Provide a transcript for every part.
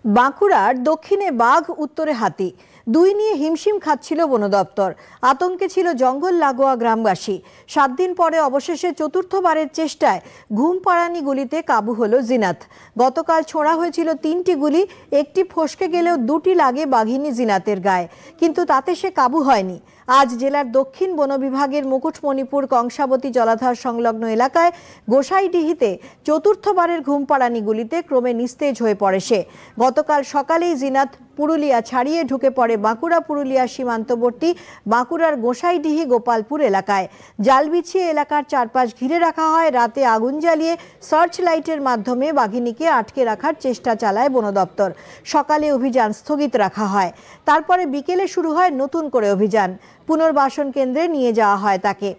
বাঁকুড়ার দক্ষিণে বাঘ, উত্তরে হাতি, দুই নিয়ে হিমশিম খাচ্ছিল বন দপ্তর। আতঙ্কে ছিল জঙ্গল লাগোয়া গ্রামবাসী। 7 দিন পরে অবশেষে চতুর্থবারের চেষ্টায় ঘুমপাড়ানি গুলিতে কাবু হলো জিনাত। গতকাল ছোড়া হয়েছিল 3টি গুলি, একটি ফসকে গেলেও 2টি লাগে বাঘিনী জিনাতের গায়ে, কিন্তু তাতে সে কাবু হয়নি। আজ জেলার দক্ষিণ বন বিভাগের মুকুটমণিপুর কংসাবতী জলাধার সংলগ্ন এলাকায় গোসাইডিহিতে চতুর্থবারের ঘুমপাড়ানি গুলিতে ক্রমে নিস্তেজ হয়ে পড়ে সে। গতকাল সকালেই জিনাত পুরুলিয়া ছাড়িয়ে ঢুকে পড়ে বাঁকুড়া পুরুলিয়া সীমান্তবর্তী বাঁকুড়ার গোসাইডিহি গোপালপুর এলাকায়। জাল বিছিয়ে এলাকার চারপাশ ঘিরে রাখা হয়। রাতে আগুন জ্বালিয়ে সার্চ লাইটের মাধ্যমে বাঘিনীকে আটকে রাখার চেষ্টা চালায় বন দপ্তর। সকালে অভিযান স্থগিত রাখা হয়। তারপরে বিকেলে শুরু হয় নতুন করে অভিযান। পুনর্বাসন কেন্দ্রে নিয়ে যাওয়া হয় তাকে।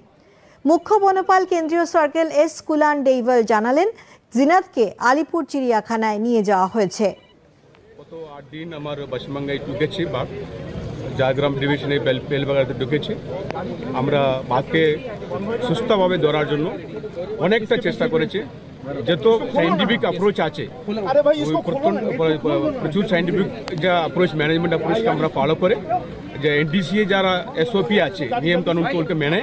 মুখ্য বনপাল কেন্দ্রীয় সার্কেল এস কুলান ডেইভাল জানালেন, জিনাতকে আলিপুর চিড়িয়াখানায় নিয়ে যাওয়া হয়েছে। গত 8 দিন আমার পশ্চিমবঙ্গে ঢুকেছে বাঘ, ঝাড়গ্রাম ডিভিশনে বেলবাগাতে ঢুকেছে। আমরা বাঘকে সুস্থভাবে ধরার জন্য অনেকটা চেষ্টা করেছি। যত সাইন্টিফিক অ্যাপ্রোচ আছে, প্রচুর সাইন্টিফিক যা অ্যাপ্রোচ, ম্যানেজমেন্ট অ্যাপ্রোচকে আমরা ফলো করে, যে এনডিসিএ যারা এসওপি আছে, নিয়ম কানুন ওকে মেনে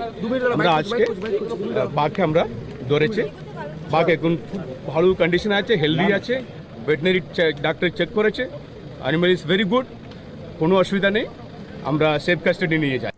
আমরা আজকে বাঘকে আমরা ধরেছি। বাঘ এখন ভালো কন্ডিশন আছে, হেলদি আছে, ভেটেনারি ডাক্তার চেক করেছে, অ্যানিমাল ইজ ভেরি গুড, কোনো অসুবিধা নেই। আমরা সেফ কাস্টাডি নিয়ে যাই।